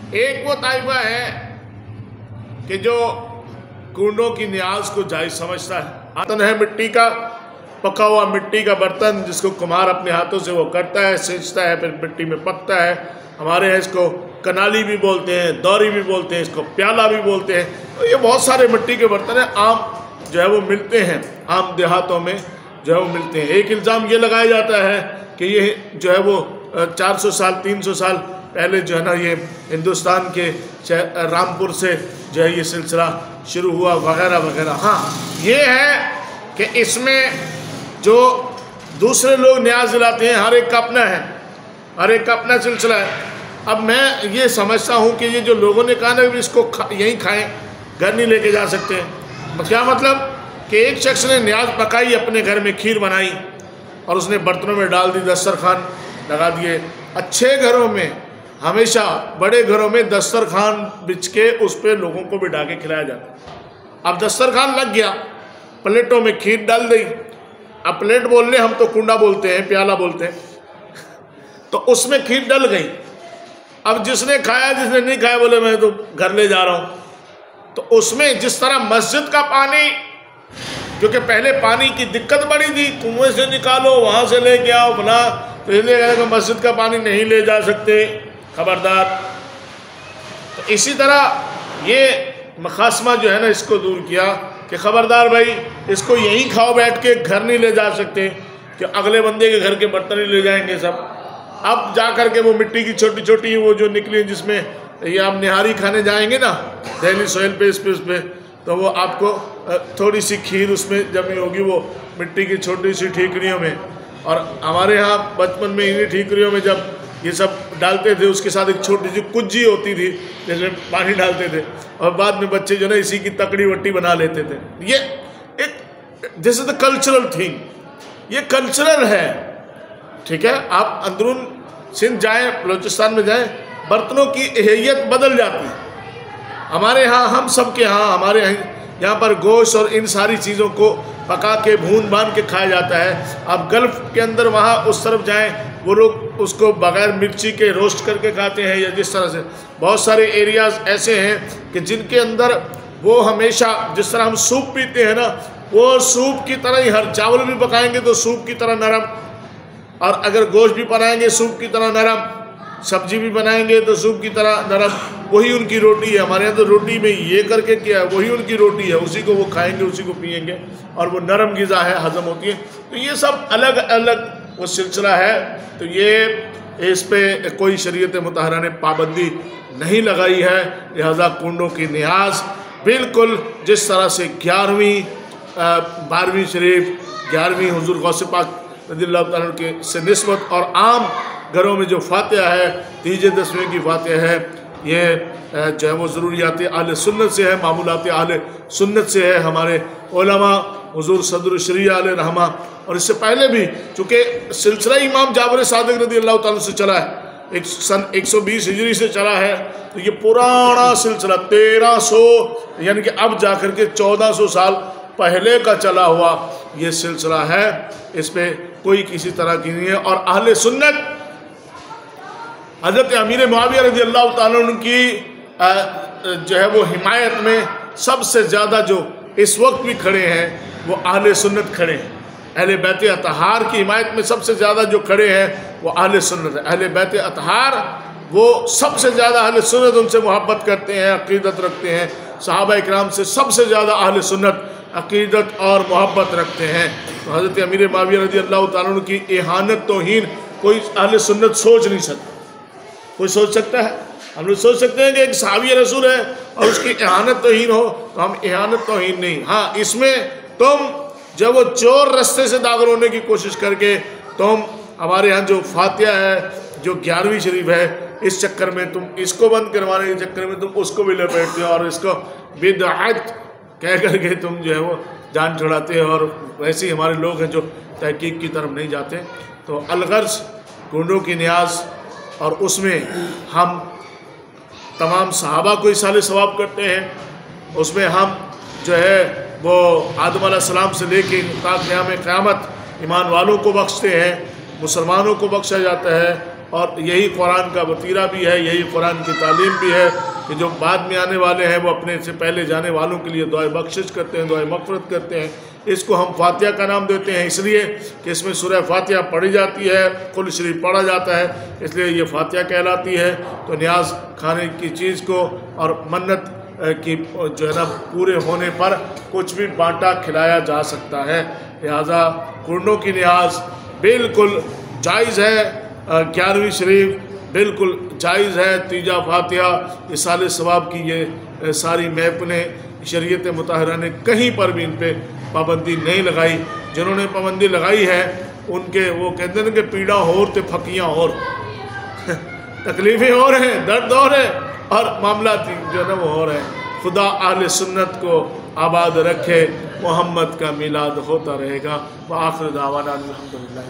एक वो ताइफा है कि जो कुंडों की न्याज को जायज़ समझता है। बर्तन है मिट्टी का, पका हुआ मिट्टी का बर्तन, जिसको कुम्हार अपने हाथों से वो करता है, सेंचता है, फिर मिट्टी में पकता है। हमारे यहाँ इसको कनाली भी बोलते हैं, दौरी भी बोलते हैं, इसको प्याला भी बोलते हैं। तो ये बहुत सारे मिट्टी के बर्तन हैं, आम जो है वो मिलते हैं, आम देहातों में जो है वो मिलते हैं। एक इल्ज़ाम ये लगाया जाता है कि ये जो है वो 400 साल 300 साल पहले जो है ना, ये हिंदुस्तान के रामपुर से जो है ये सिलसिला शुरू हुआ वगैरह वगैरह। हाँ, ये है कि इसमें जो दूसरे लोग न्याज दिलाते हैं, हर एक का अपना है, हर एक का अपना सिलसिला है। अब मैं ये समझता हूँ कि ये जो लोगों ने कहा ना इसको यहीं खाएं, घर नहीं लेके जा सकते, क्या मतलब कि एक शख्स ने न्याज पकाई, अपने घर में खीर बनाई और उसने बर्तनों में डाल दी, दस्तरखान लगा दिए। अच्छे घरों में, हमेशा बड़े घरों में दस्तरखान बिछ के उस पर लोगों को बिठा के खिलाया जाता। अब दस्तरखान लग गया, प्लेटों में खीर डाल दी। अब प्लेट बोल रहे, हम तो कुंडा बोलते हैं, प्याला बोलते हैं, तो उसमें खीर डल गई। अब जिसने खाया, जिसने नहीं खाया बोले मैं तो घर ले जा रहा हूँ। तो उसमें जिस तरह मस्जिद का पानी, क्योंकि पहले पानी की दिक्कत बड़ी थी, कुएं से निकालो, वहाँ से लेके आओ बना, तो इसलिए कहा कि मस्जिद का पानी नहीं ले जा सकते, खबरदार। तो इसी तरह ये मुखासमा जो है ना, इसको दूर किया कि खबरदार भाई, इसको यहीं खाओ बैठ के, घर नहीं ले जा सकते, कि अगले बंदे के घर के बर्तन ही ले जाएंगे सब। अब जा कर के वो मिट्टी की छोटी छोटी वो जो निकली, जिसमें ये आप निहारी खाने जाएंगे ना दहली सोहेल पे, इस पे, तो वो आपको थोड़ी सी खीर उसमें जमी होगी, वो मिट्टी की छोटी सी ठीकरियों में। और हमारे यहाँ बचपन में इन्हीं ठीकरियों में जब ये सब डालते थे, उसके साथ एक छोटी सी कुज्जी होती थी जिसमें पानी डालते थे, और बाद में बच्चे जो ना इसी की तकड़ी वट्टी बना लेते थे। ये एक this is the cultural thing, ये कल्चरल है, ठीक है। आप अंदरून सिंध जाएं, बलूचिस्तान में जाएं, बर्तनों की हैयत बदल जाती है। हमारे यहाँ, हम सब के यहाँ, हमारे यहाँ पर गोश्त और इन सारी चीज़ों को पका के भून भान के खाया जाता है। आप गल्फ़ के अंदर वहाँ उस तरफ जाएं, वो लोग उसको बग़ैर मिर्ची के रोस्ट करके खाते हैं, या जिस तरह से बहुत सारे एरियाज़ ऐसे हैं कि जिनके अंदर वो हमेशा, जिस तरह हम सूप पीते हैं ना, वो सूप की तरह ही, हर चावल भी पकाएंगे तो सूप की तरह नरम, और अगर गोश्त भी बनाएंगे सूप की तरह नरम, सब्जी भी बनाएंगे तो सूप की तरह नरम। वही उनकी रोटी है। हमारे यहाँ तो रोटी में ये करके किया है, वही उनकी रोटी है, उसी को वो खाएंगे, उसी को पिएंगे, और वो नरम ग़िज़ा है, हज़म होती है। तो ये सब अलग अलग वो सिलसिला है। तो ये इस पे कोई शरीयत मुतहरा ने पाबंदी नहीं लगाई है। लिहाजा कुंडों की न्याज बिल्कुल जिस तरह से 11वीं 12वीं शरीफ, 11वीं हुज़ूर गौस पाक रज़ियल्लाहु तआला के से निस्बत, और आम घरों में जो फातिहा है, 3-10वें की फातिहा है, ये जो है वो ज़रूरियात अहले सुन्नत से है, मामूलात अहले सुन्नत से है। हमारे उलमा हुज़ूर सदर शरीया अलैहि रहमा, और इससे पहले भी चूँकि सिलसिला इमाम जाबर सादिक रज़ियल्लाहु तआला से चला है, एक सन 120 हिजरी से चला है, तो ये पुराना सिलसिला 1300 यानी कि अब जाकर के 1400 साल पहले का चला हुआ ये सिलसिला है। इस पर कोई किसी तरह की नहीं है। और अहले सुन्नत हज़रत अमीर मुआविया रज़ियल्लाहु ताला अन्हु की जो है वो हिमायत में सबसे ज़्यादा जो इस वक्त भी खड़े हैं वो अहले सुन्नत खड़े हैं। अहले बैत अतहार की हिमायत में सबसे ज़्यादा जो खड़े हैं वो अहले सुन्नत है। अहले बैत अतहार वो सबसे ज़्यादा अहले सुन्नत, उनसे मोहब्बत करते हैं, अक़ीदत रखते हैं। सहाबा इकराम से सबसे ज़्यादा अहले सुन्नत अक़ीदत और मोहब्बत रखते हैं। तो हज़रत अमीर मुआविया रज़ियल्लाहु ताला अन्हु की इहानत तौहीन कोई अहले सुन्नत सोच नहीं सकता। कोई सोच सकता है? हम लोग सोच सकते हैं कि एक सहाबी रसूल है और उसकी इहानत तौहीन हो, तो हम इहानत तौहीन नहीं। हाँ, इसमें तुम जब वो चोर रास्ते से दाखिल होने की कोशिश करके तुम हमारे यहाँ जो फातिहा है, जो 11वीं शरीफ है, इस चक्कर में तुम इसको बंद करवाने के चक्कर में तुम उसको भी लपेटते हो और इसको बिदअत कह करके तुम जो है वो जान छुड़ाते हो। और वैसे ही हमारे लोग हैं जो तहकीक की तरफ नहीं जाते। तो अलगर्ज कुंडों की न्याज, और उसमें हम तमाम सहाबा को इसाले सवाब करते हैं। उसमें हम जो है वो आदम अलैहिस्सलाम से लेके क़याम क़यामत ईमान वालों को बख्शते हैं, मुसलमानों को बख्शा जाता है। और यही कुरान का वतीरा भी है, यही कुरान की तालीम भी है कि जो बाद में आने वाले हैं वो अपने से पहले जाने वालों के लिए दुआए बख्शिश करते हैं, दुआए मग़फ़िरत करते हैं। इसको हम फातिहा का नाम देते हैं इसलिए कि इसमें सूरह फातिहा पढ़ी जाती है, कुल शरीफ पढ़ा जाता है, इसलिए ये फातिहा कहलाती है। तो न्याज खाने की चीज़ को और मन्नत की जो है ना पूरे होने पर कुछ भी बांटा खिलाया जा सकता है। लिहाजा कुंडों की न्याज बिल्कुल जायज़ है। 11वीं शरीफ बिल्कुल जायज़ है। तीजा फातिहा, इसाले सवाब की ये सारी महफिलें शरीयत मुताहरा ने कहीं पर भी इन पर पाबंदी नहीं लगाई। जिन्होंने पाबंदी लगाई है उनके वो कहते हैं कि पीड़ा और तो फकियाँ और तकलीफ़ें और हैं, दर्द और है और मामला जो है ना वो और है। खुदा अहले सुन्नत को आबाद रखे। मोहम्मद का मिलाद होता रहेगा। व आखिर दावाना अल्हम्दुलिल्लाह।